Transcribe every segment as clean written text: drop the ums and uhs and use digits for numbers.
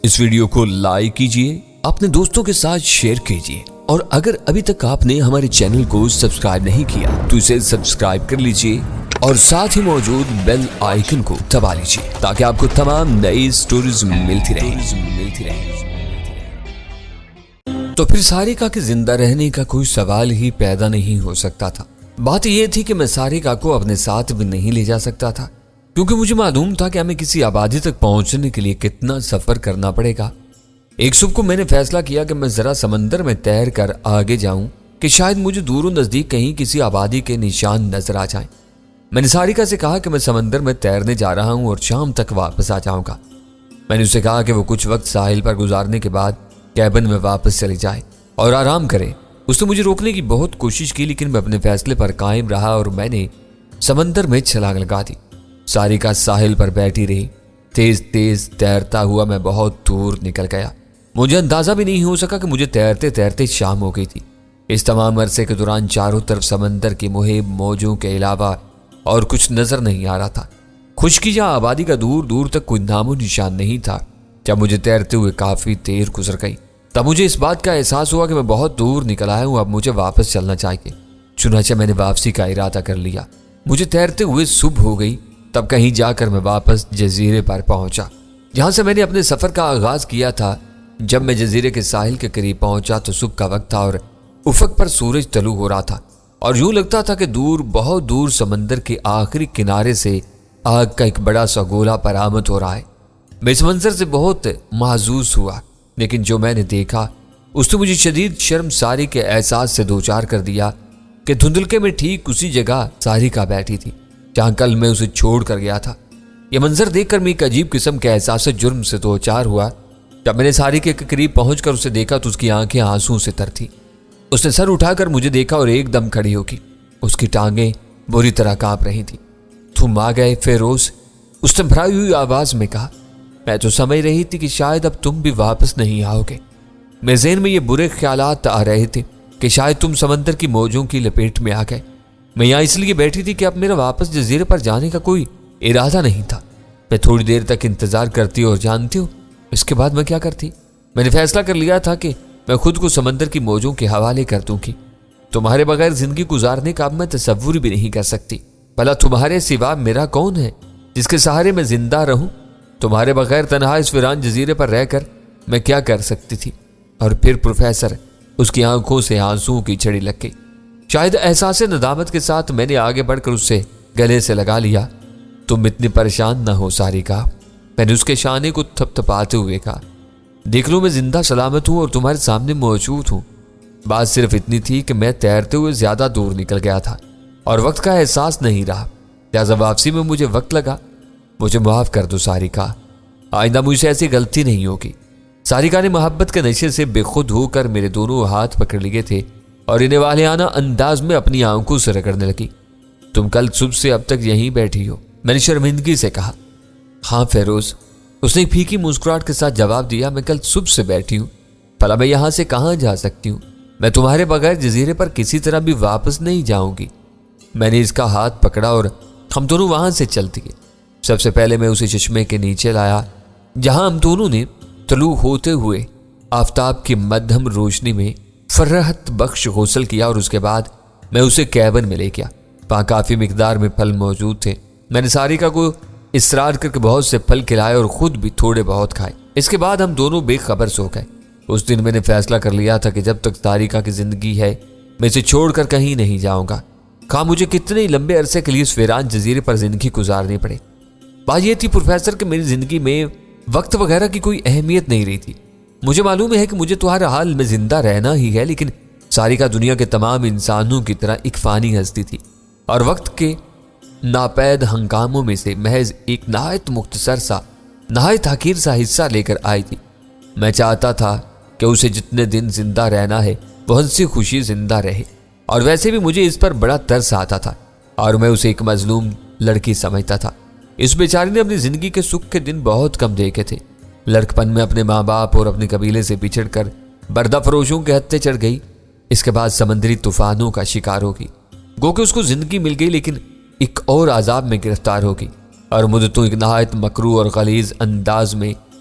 اس video کو like کیجئے، اپنے دوستوں کے ساتھ شیئر کیجئے، اور اگر ابھی تک آپ نے ہمارے چینل کو سبسکرائب نہیں کیا تو اسے سبسکرائب کر لیجئے اور ساتھ ہی موجود بیل آئیکن کو دبا لیجئے تاکہ آپ کو تمام نئی سٹوریز ملتی رہیں۔ تو پھر ساریکا کے زندہ رہنے کا کوئی سوال ہی پیدا نہیں ہو سکتا تھا۔ بات یہ تھی کہ میں ساریکا کو اپنے ساتھ بھی نہیں لے جا سکتا تھا، کیونکہ مجھے معلوم تھا کہ ہمیں کسی آبادی تک پہنچنے کے لیے کتنا سفر کرنا پڑے گا۔ ایک صبح کو میں نے فیصلہ کیا کہ میں ذرا سمندر میں تیر کر آگے جاؤں کہ شاید مجھے دور و نزدیک کہیں کسی آبادی کے نشان نظر آ جائیں۔ میں نے ساریکا سے کہا کہ میں سمندر میں تیرنے جا رہا ہوں اور شام تک واپس آ جاؤں گا۔ میں نے اسے کہا کہ وہ کچھ وقت ساحل پر گزارنے کے بعد کیبن میں واپس چلی جائے اور آرام کرے۔ اس نے مجھے روکنے کی بہت کوشش کی، لیکن میں اپنے فیصلے پر قائم رہا اور میں نے سمندر میں چھلانگ لگا دی۔ ساریکا ساحل پر بیٹھی رہی۔ تیز تیز تیرتا ہوا میں بہت دور نکل گیا۔ مجھے اندازہ بھی نہیں ہو سکا کہ مجھے تیرتے تیرتے شام ہو گئی تھی۔ اس تمام عرصے کے دوران چاروں طرف سمندر کی مہیب موجوں کے علاوہ اور کچھ نظر نہیں آ رہا تھا۔ خشکی یا آبادی کا دور دور تک کوئی نام و نشان نہیں تھا۔ جب مجھے تیرتے ہوئے کافی دیر گزر گئی تب مجھے اس بات کا احساس ہوا کہ میں بہت دور نکل آیا ہوں، اب مجھے واپس چلنا چاہیے۔ چنانچہ میں نے واپسی کا ارادہ کر لیا۔ مجھے تیرتے ہوئے صبح ہو گئی، تب کہیں جا کر میں واپس جزیرے پر پہنچا جہاں سے میں نے اپنے سفر کا آغاز کیا تھا۔ جب میں جزیرے کے ساحل کے قریب پہنچا تو صبح کا وقت تھا اور افق پر سورج طلوع ہو رہا تھا، اور یوں لگتا تھا کہ دور، بہت دور سمندر کے آخری کنارے سے آگ کا ایک بڑا سا گولا برآمد ہو رہا ہے۔ میں اس منظر سے بہت محظوظ ہوا، لیکن جو میں نے دیکھا اس نے مجھے شدید شرمساری کے احساس سے دوچار کر دیا کہ دھندلکے میں ٹھیک اسی جگہ ساریکا بیٹھی تھی جہاں کل میں اسے چھوڑ کر گیا تھا۔ یہ منظر دیکھ کر میں ایک عجیب قسم کے احساس جرم سے دوچار ہوا۔ جب میں نے ساریکا کے قریب پہنچ کر اسے دیکھا تو اس کی آنکھیں آنسوں سے تر تھیں۔ اس نے سر اٹھا کر مجھے دیکھا اور ایک دم کھڑی ہو گئی۔ اس کی ٹانگیں بری طرح کانپ رہی تھیں۔ تم آ گئے فیروز، اس نے بھرائی ہوئی آواز میں کہا۔ میں تو سمجھ رہی تھی کہ شاید اب تم بھی واپس نہیں آؤ گے۔ میرے ذہن میں یہ برے خیالات آ رہے تھے کہ شاید تم سمندر کی موجوں کی لپیٹ میں آ گئے۔ میں یہاں اس لیے بیٹھی تھی کہ اب میرا واپس جزیرے پر جانے کا کوئی ارادہ نہیں تھا۔ میں تھوڑی دیر تک انتظار کرتی اور جانتی ہوں اس کے بعد میں کیا کرتی؟ میں نے فیصلہ کر لیا تھا کہ میں خود کو سمندر کی موجوں کے حوالے کر دوں گی۔ تمہارے بغیر زندگی گزارنے کا اب میں تصور بھی نہیں کر سکتی۔ بھلا تمہارے سوا میرا کون ہے جس کے سہارے میں زندہ رہوں؟ تمہارے بغیر تنہا اس ویران جزیرے پر رہ کر میں کیا کر سکتی تھی؟ اور پھر پروفیسر، اس کی آنکھوں سے آنسوں کی چھڑی لگ گئی۔ شاید احساس ندامت کے ساتھ میں نے آگے بڑھ کر اس سے گلے سے لگا لیا۔ تم اتنی پریشان نہ ہو ساریکا، میں نے اس کے شانے کو تھپ تھپاتے ہوئے کہا۔ دیکھ لو میں زندہ سلامت ہوں اور تمہارے سامنے موجود ہوں۔ بات صرف اتنی تھی کہ میں تیرتے ہوئے زیادہ دور نکل گیا تھا اور وقت کا احساس نہیں رہا، لہذا واپسی میں مجھے وقت لگا۔ مجھے معاف کر دو ساریکا، آئندہ مجھ سے ایسی غلطی نہیں ہوگی۔ ساریکا نے محبت کے نشے سے بے خود ہو کر میرے دونوں ہاتھ پکڑ لیے تھے اور انہیں والہانہ انداز میں اپنی آنکھوں سے رگڑنے لگی۔ تم کل صبح سے اب تک یہیں بیٹھی ہو؟ میں نے شرمندگی سے کہا۔ ہاں فیروز، اس نے پھیکی مسکراہٹ کے ساتھ جواب دیا۔ میں کل صبح سے بیٹھی ہوں، بھلا میں یہاں سے کہاں جا سکتی ہوں؟ میں تمہارے بغیر جزیرے پر کسی طرح بھی واپس نہیں جاؤں گی۔ میں نے اس کا ہاتھ پکڑا اور ہم دونوں وہاں سے چل دیے۔ سب سے پہلے میں اسے چشمے کے نیچے لایا جہاں ہم دونوں نے طلوع ہوتے ہوئے آفتاب کی مدھم روشنی میں فرحت بخش غسل کیا، اور اس کے بعد میں اسے کیبن میں لے گیا۔ وہاں کافی مقدار میں پھل موجود تھے۔ میں نے ساریکا کو اصرار کر کے بہت سے پھل کھلائے اور خود بھی تھوڑے بہت کھائے۔ اس کے بعد ہم دونوں بے خبر سو گئے۔ اس دن میں نے فیصلہ کر لیا تھا کہ جب تک ساریکا کی زندگی ہے میں اسے چھوڑ کر کہیں نہیں جاؤں گا، خواہ مجھے کتنے لمبے عرصے کے لیے اس ویران جزیرے پر زندگی گزارنی پڑے۔ بات یہ تھی پروفیسر کہ میری زندگی میں وقت وغیرہ کی کوئی اہمیت نہیں رہی تھی۔ مجھے معلوم ہے کہ مجھے تو ہر حال میں زندہ رہنا ہی ہے، لیکن ساریکا دنیا کے تمام انسانوں کی طرح ایک فانی ہستی تھی اور وقت کے ناپید ہنگاموں میں سے محض ایک نہایت مختصر سا، نہایت حقیر سا حصہ لے کر آئی تھی۔ میں چاہتا تھا کہ اسے جتنے دن زندہ رہنا ہے وہ ہنسی خوشی زندہ رہے، اور ویسے بھی مجھے اس پر بڑا ترس آتا تھا اور میں اسے ایک مظلوم لڑکی سمجھتا تھا۔ اس بیچاری نے اپنی زندگی کے سکھ کے دن بہت کم دیکھے تھے۔ لڑکپن میں اپنے ماں باپ اور اپنے قبیلے سے بچھڑ کر بردہ فروشوں کے ہتھے چڑھ گئی۔ اس کے بعد سمندری طوفانوں کا شکار ہوگی۔ گو کہ اس کو زندگی مل گئی، لیکن ایک اور عذاب میں گرفتار ہوگی اور مدتوں ایک نہایت مکروہ اور غلیظ انداز میں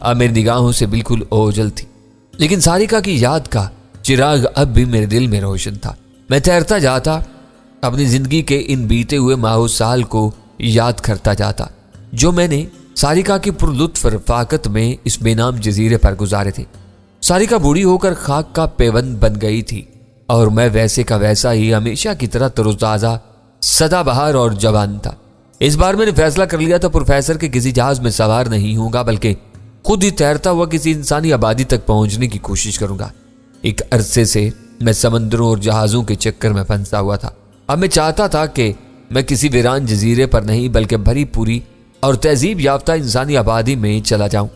اب میری نگاہوں سے بالکل اوجھل تھی، لیکن ساریکا کی یاد کا چراغ اب بھی میرے دل میں روشن تھا۔ میں تیرتا جاتا، اپنی زندگی کے ان بیتے ہوئے ماہ سال کو یاد کرتا جاتا جو میں نے ساریکا کی پرلطف رفاقت میں اس بے نام جزیرے پر گزارے تھے۔ ساریکا بوڑھی ہو کر خاک کا پیوند بن گئی تھی اور میں ویسے کا ویسا ہی ہمیشہ کی طرح تر و تازہ، سدا بہار اور جوان تھا۔ اس بار میں نے فیصلہ کر لیا تھا پروفیسر کے کسی جہاز میں سوار نہیں ہوں گا، بلکہ خود ہی تیرتا ہوا کسی انسانی آبادی تک پہنچنے کی کوشش کروں گا۔ ایک عرصے سے میں سمندروں اور جہازوں کے چکر میں پھنسا ہوا تھا۔ اب میں چاہتا تھا کہ میں کسی ویران جزیرے پر نہیں بلکہ بھری پوری اور تہذیب یافتہ انسانی آبادی میں چلا جاؤں۔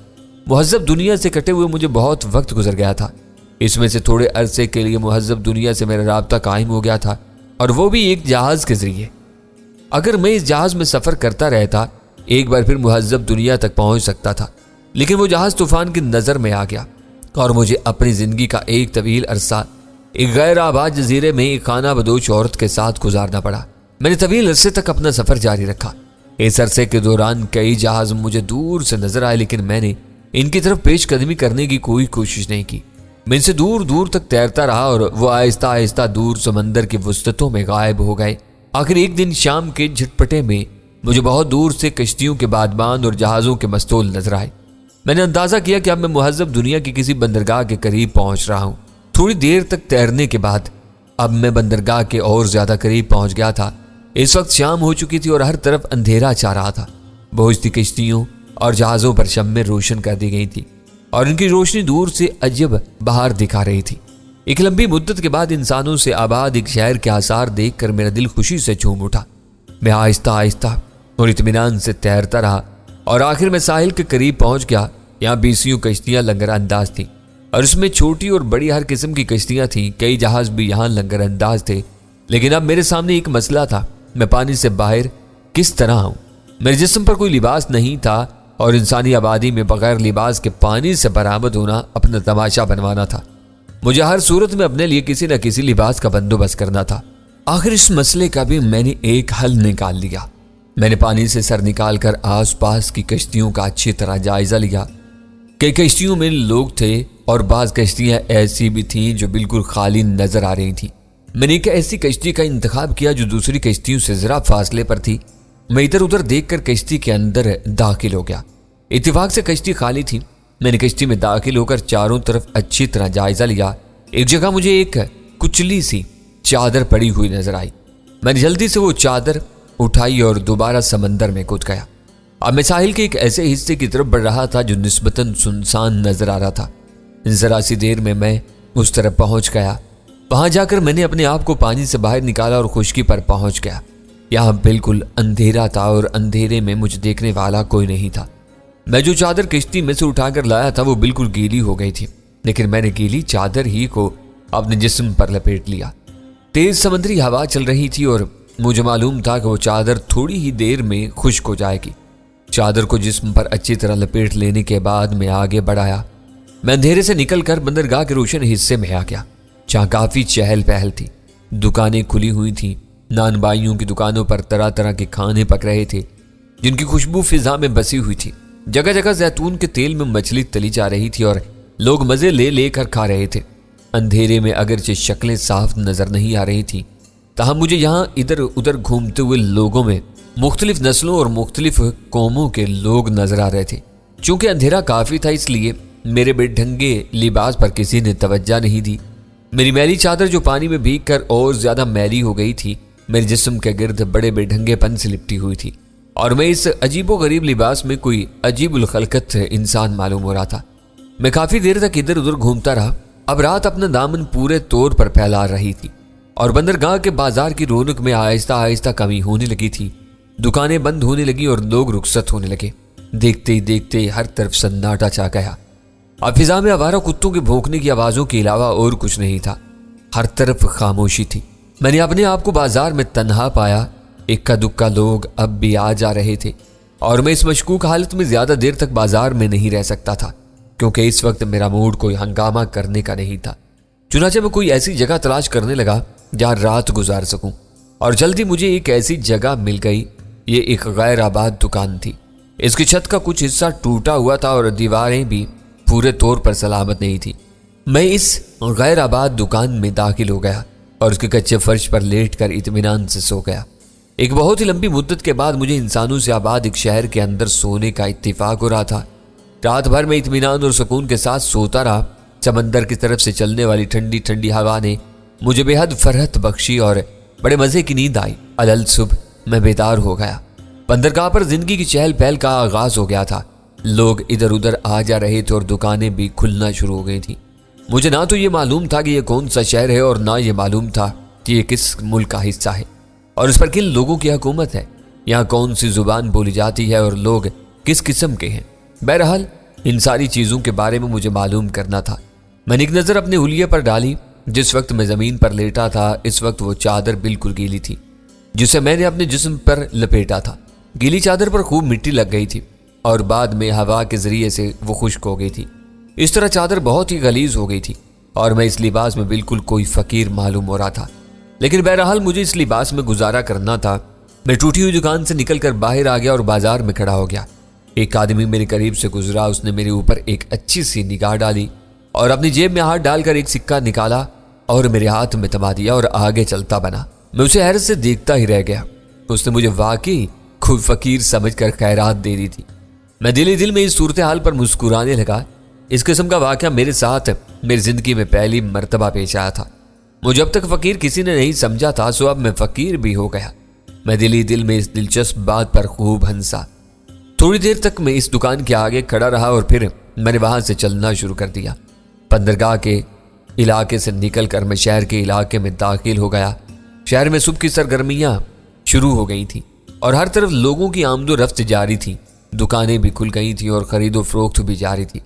مہذب دنیا سے کٹے ہوئے مجھے بہت وقت گزر گیا تھا۔ اس میں سے تھوڑے عرصے کے لیے مہذب دنیا سے میرا رابطہ قائم ہو گیا تھا، اور وہ بھی ایک جہاز کے ذریعے۔ اگر میں اس جہاز میں سفر کرتا رہتا، ایک بار پھر مہذب دنیا تک پہنچ سکتا تھا، لیکن وہ جہاز طوفان کی نظر میں آ گیا اور مجھے اپنی زندگی کا ایک طویل عرصہ ایک غیر آباد جزیرے میں ایک خانہ بدوش عورت کے ساتھ گزارنا پڑا۔ میں نے طویل عرصے تک اپنا سفر جاری رکھا۔ اس عرصے کے دوران کئی جہاز مجھے دور سے نظر آئے، لیکن میں نے ان کی طرف پیش قدمی کرنے کی کوئی کوشش نہیں کی۔ میں ان سے دور دور تک تیرتا رہا اور وہ آہستہ آہستہ دور سمندر کی وسطوں میں غائب ہو گئے۔ آخر ایک دن شام کے جھٹپٹے میں مجھے بہت دور سے کشتیوں کے بادبان اور جہازوں کے مستول نظر آئے۔ میں نے اندازہ کیا کہ اب میں مہذب دنیا کی کسی بندرگاہ کے قریب پہنچ رہا ہوں۔ تھوڑی دیر تک تیرنے کے بعد اب میں بندرگاہ کے اور زیادہ قریب پہنچ گیا تھا۔ اس وقت شام ہو چکی تھی اور ہر طرف اندھیرا چھا رہا تھا۔ بہت سی کشتیوں اور جہازوں پر شمعیں روشن کر دی گئی تھی اور ان کی روشنی دور سے عجب بہار دکھا رہی تھی۔ ایک لمبی مدت کے بعد انسانوں سے آباد ایک شہر کے آثار دیکھ کر میرا دل خوشی سے جھوم اٹھا۔ میں آہستہ آہستہ اور اطمینان سے تیرتا رہا اور آخر میں ساحل کے قریب پہنچ گیا۔ یہاں بیسیوں کشتیاں لنگر انداز تھیں اور اس میں چھوٹی اور بڑی ہر قسم کی کشتیاں تھیں۔ کئی جہاز بھی یہاں لنگر انداز تھے، لیکن اب میرے سامنے ایک مسئلہ تھا، میں پانی سے باہر کس طرح آؤں؟ میرے جسم پر کوئی لباس نہیں تھا اور انسانی آبادی میں بغیر لباس کے پانی سے برآمد ہونا اپنا تماشا بنوانا تھا۔ مجھے ہر صورت میں اپنے لیے کسی نہ کسی لباس کا بندوبست کرنا تھا۔ آخر اس مسئلے کا بھی میں نے ایک حل نکال لیا۔ میں نے پانی سے سر نکال کر آس پاس کی کشتیوں کا اچھی طرح جائزہ لیا۔ کئی کشتیوں میں لوگ تھے اور بعض کشتیاں ایسی بھی تھیں جو بالکل خالی نظر آ رہی تھیں۔ میں نے ایک ایسی کشتی کا انتخاب کیا جو دوسری کشتیوں سے ذرا فاصلے پر تھی۔ میں ادھر ادھر دیکھ کر کشتی کے اندر داخل ہو گیا۔ اتفاق سے کشتی خالی تھی۔ میں نے کشتی میں داخل ہو کر چاروں طرف اچھی طرح جائزہ لیا۔ ایک جگہ مجھے ایک کچلی سی چادر پڑی ہوئی نظر آئی۔ میں نے جلدی سے وہ چادر اٹھائی اور دوبارہ سمندر میں کود گیا۔ اب میں ساحل کے ایک ایسے حصے کی طرف بڑھ رہا تھا جو نسبتاً سنسان نظر آ رہا تھا۔ ذرا سی دیر میں اس طرف پہنچ گیا۔ وہاں جا کر میں نے اپنے آپ کو پانی سے باہر نکالا اور خشکی پر پہنچ گیا۔ یہاں بالکل اندھیرا تھا اور اندھیرے میں مجھے دیکھنے والا کوئی نہیں تھا۔ میں جو چادر کشتی میں سے اٹھا کر لایا تھا وہ بالکل گیلی ہو گئی تھی، لیکن میں نے گیلی چادر ہی کو اپنے جسم پر لپیٹ لیا۔ تیز سمندری ہوا چل رہی تھی اور مجھے معلوم تھا کہ وہ چادر تھوڑی ہی دیر میں خشک ہو جائے گی۔ چادر کو جسم پر اچھی طرح لپیٹ لینے کے بعد میں آگے بڑھایا۔ میں اندھیرے سے نکل کر بندرگاہ کے روشن حصے میں آ گیا، جہاں کافی چہل پہل تھی۔ دکانیں کھلی ہوئی تھیں۔ نان بائیوں کی دکانوں پر طرح طرح کے کھانے پک رہے تھے جن کی خوشبو فضا میں بسی ہوئی تھی۔ جگہ جگہ زیتون کے تیل میں مچھلی تلی جا رہی تھی اور لوگ مزے لے لے کر کھا رہے تھے۔ اندھیرے میں اگرچہ شکلیں صاف نظر نہیں آ رہی تھی، تاہم مجھے یہاں ادھر ادھر گھومتے ہوئے لوگوں میں مختلف نسلوں اور مختلف قوموں کے لوگ نظر آ رہے تھے۔ چونکہ اندھیرا کافی تھا اس لیے میرے بے ڈھنگے لباس پر کسی نے توجہ نہیں دی۔ میری میلی چادر جو پانی میں بھیگ کر اور زیادہ میلی ہو گئی تھی میرے جسم کے گرد بڑے بے ڈھنگے پن سے لپٹی ہوئی تھی، اور میں اس عجیب و غریب لباس میں کوئی عجیب الخلقت انسان معلوم ہو رہا تھا۔ میں کافی دیر تک ادھر ادھر گھومتا رہا۔ اب رات اپنا دامن پورے طور پر پھیلا رہی تھی اور بندرگاہ کے بازار کی رونق میں آہستہ آہستہ کمی ہونے لگی تھی۔ دکانیں بند ہونے لگی اور لوگ رخصت ہونے لگے۔ دیکھتے ہی دیکھتے ہر طرف سناٹا چھا گیا۔ اب فضا میں آوارہ کتوں کے بھونکنے کی آوازوں کے علاوہ اور کچھ نہیں تھا۔ ہر طرف خاموشی تھی۔ میں نے اپنے آپ کو بازار میں تنہا پایا۔ اکا دکا لوگ اب بھی آ جا رہے تھے اور میں اس مشکوک حالت میں زیادہ دیر تک بازار میں نہیں رہ سکتا تھا، کیونکہ اس وقت میرا موڈ کوئی ہنگامہ کرنے کا نہیں تھا۔ چنانچہ میں کوئی ایسی جگہ تلاش کرنے لگا جہاں رات گزار سکوں، اور جلدی مجھے ایک ایسی جگہ مل گئی۔ یہ ایک غیر آباد دکان تھی۔ اس کی چھت کا کچھ حصہ ٹوٹا ہوا تھا اور دیواریں بھی پورے طور پر سلامت نہیں تھی۔ میں اس غیر آباد دکان میں داخل ہو گیا اور اس کے کچے فرش پر لیٹ کر اطمینان سے سو گیا۔ ایک بہت ہی لمبی مدت کے بعد مجھے انسانوں سے آباد ایک شہر کے اندر سونے کا اتفاق ہو رہا تھا۔ رات بھر میں اطمینان اور سکون کے ساتھ سوتا رہا۔ سمندر کی طرف سے چلنے والی ٹھنڈی ٹھنڈی ہوا نے مجھے بے حد فرحت بخشی اور بڑے مزے کی نیند آئی۔ الل صبح میں بیدار ہو گیا۔ بندرگاہ پر زندگی کی چہل پہل کا آغاز ہو گیا تھا۔ لوگ ادھر ادھر آ جا رہے تھے اور دکانیں بھی کھلنا شروع ہو گئی تھیں۔ مجھے نہ تو یہ معلوم تھا کہ یہ کون سا شہر ہے اور نہ یہ معلوم تھا کہ یہ کس ملک کا حصہ ہے اور اس پر کن لوگوں کی حکومت ہے، یہاں کون سی زبان بولی جاتی ہے اور لوگ کس قسم کے ہیں۔ بہرحال ان ساری چیزوں کے بارے میں مجھے معلوم کرنا تھا۔ میں نے ایک نظر اپنے حلیے پر ڈالی۔ جس وقت میں زمین پر لیٹا تھا اس وقت وہ چادر بالکل گیلی تھی جسے میں نے اپنے جسم پر لپیٹا تھا۔ گیلی چادر پر خوب مٹی لگ گئی تھی اور بعد میں ہوا کے ذریعے سے وہ خشک ہو گئی تھی۔ اس طرح چادر بہت ہی غلیظ ہو گئی تھی اور میں اس لباس میں بالکل کوئی فقیر معلوم ہو رہا تھا، لیکن بہرحال مجھے اس لباس میں گزارا کرنا تھا۔ میں ٹوٹی ہوئی دکان سے نکل کر باہر آ گیا اور بازار میں کھڑا ہو گیا۔ ایک آدمی میرے قریب سے گزرا۔ اس نے میرے اوپر ایک اچھی سی نگاہ ڈالی اور اپنی جیب میں ہاتھ ڈال کر ایک سکہ نکالا اور میرے ہاتھ میں تھما دیا اور آگے چلتا بنا۔ میں اسے حیرت سے دیکھتا ہی رہ گیا۔ اس نے مجھے واقعی خود فقیر سمجھ کر خیرات دے دی تھی۔ میں دل ہی دل میں اس صورتحال پر مسکرانے لگا۔ اس قسم کا واقعہ میرے ساتھ میری زندگی میں پہلی مرتبہ پیش آیا تھا۔ مجھے اب تک فقیر کسی نے نہیں سمجھا تھا، سو اب میں فقیر بھی ہو گیا۔ میں دل ہی دل میں اس دلچسپ بات پر خوب ہنسا۔ تھوڑی دیر تک میں اس دکان کے آگے کھڑا رہا اور پھر میں نے وہاں سے چلنا شروع کر دیا۔ بندرگاہ کے علاقے سے نکل کر میں شہر کے علاقے میں داخل ہو گیا۔ شہر میں صبح کی سرگرمیاں شروع ہو گئی تھیں اور ہر طرف لوگوں کی آمد و رفت جاری تھی۔ دکانیں بھی کھل گئی تھیں اور خرید و فروخت بھی جاری تھی۔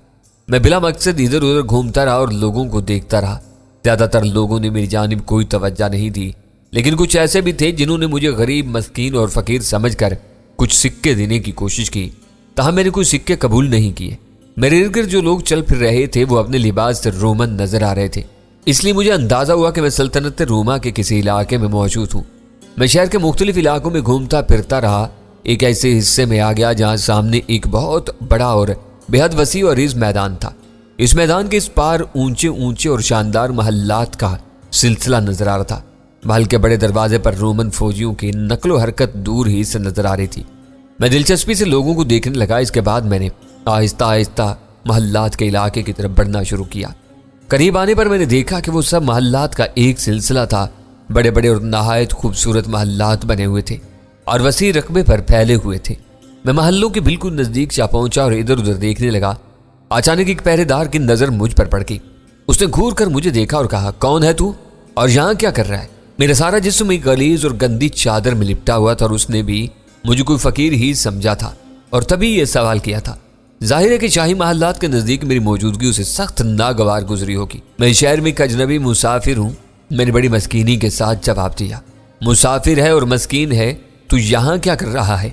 میں بلا مقصد ادھر ادھر گھومتا رہا اور لوگوں کو دیکھتا رہا۔ زیادہ تر لوگوں نے میری جانب کوئی توجہ نہیں دی، لیکن کچھ ایسے بھی تھے جنہوں نے مجھے غریب، مسکین اور فقیر سمجھ کر کچھ سکے دینے کی کوشش کی، تاہم میں نے کوئی سکے قبول نہیں کیے۔ میرے ارد گرد جو لوگ چل پھر رہے تھے وہ اپنے لباس سے رومن نظر آ رہے تھے، اس لیے مجھے اندازہ ہوا کہ میں سلطنت روما کے کسی علاقے میں موجود ہوں۔ میں شہر کے مختلف علاقوں میں گھومتا پھرتا رہا۔ ایک ایسے حصے میں آ گیا جہاں سامنے ایک بہت بڑا اور بے حد وسیع اور عریض میدان تھا۔ اس میدان کے اس پار اونچے اونچے اور شاندار محلات کا سلسلہ نظر آ رہا تھا۔ محل کے بڑے دروازے پر رومن فوجیوں کی نقل و حرکت دور ہی سے نظر آ رہی تھی۔ میں دلچسپی سے لوگوں کو دیکھنے لگا۔ اس کے بعد میں نے آہستہ آہستہ محلات کے علاقے کی طرف بڑھنا شروع کیا۔ قریب آنے پر میں نے دیکھا کہ وہ سب محلات کا ایک سلسلہ تھا۔ بڑے بڑے اور نہایت خوبصورت محلات بنے ہوئے تھے اور وسیع رقبے پر پھیلے ہوئے تھے۔ میں محلوں کے بالکل نزدیک جا پہنچا اور ادھر ادھر دیکھنے لگا۔ اچانک ایک پہرے دار کی نظر مجھ پر پڑ گئی۔ اس نے گھور کر مجھے دیکھا اور کہا، کون ہے تو اور یہاں کیا کر رہا ہے؟ میرا سارا جسم ایک غلیظ اور گندی چادر میں لپٹا ہوا تھا اور اس نے بھی مجھے کوئی فقیر ہی سمجھا تھا اور تبھی یہ سوال کیا تھا۔ ظاہر ہے کہ شاہی محلات کے نزدیک میری موجودگی اسے سخت ناگوار گزری ہوگی۔ میں شہر میں ایک اجنبی مسافر ہوں، میں نے بڑی مسکینی کے ساتھ جواب دیا۔ مسافر ہے اور مسکین ہے تو یہاں کیا کر رہا ہے؟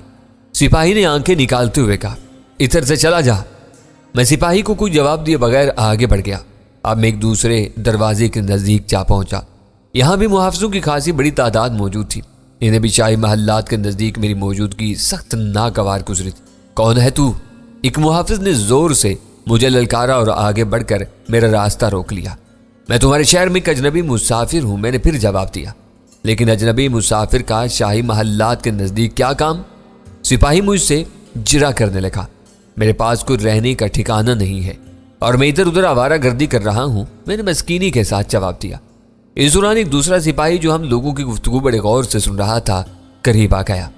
سپاہی نے آنکھیں نکالتے ہوئے کہا، ادھر سے چلا جا۔ میں سپاہی کو کوئی جواب دیے بغیر آگے بڑھ گیا۔ اب میں ایک دوسرے دروازے کے نزدیک جا پہنچا۔ یہاں بھی محافظوں کی خاصی بڑی تعداد موجود تھی۔ انہیں بھی شاہی محلات کے نزدیک میری موجودگی سخت ناگوار گزری تھی۔ کون ہے تو؟ ایک محافظ نے زور سے مجھے للکارا اور آگے بڑھ کر میرا راستہ روک لیا۔ میں تمہارے شہر میں ایک اجنبی مسافر ہوں، میں نے پھر جواب دیا۔ لیکن اجنبی مسافر کا شاہی محلات کے نزدیک کیا کام؟ سپاہی مجھ سے جرا کرنے لگا۔ میرے پاس کوئی رہنے کا ٹھکانہ نہیں ہے اور میں ادھر ادھر آوارہ گردی کر رہا ہوں، میں نے مسکینی کے ساتھ جواب دیا۔ اس دوران ایک دوسرا سپاہی جو ہم لوگوں کی گفتگو بڑے غور سے سن رہا تھا قریب آ گیا۔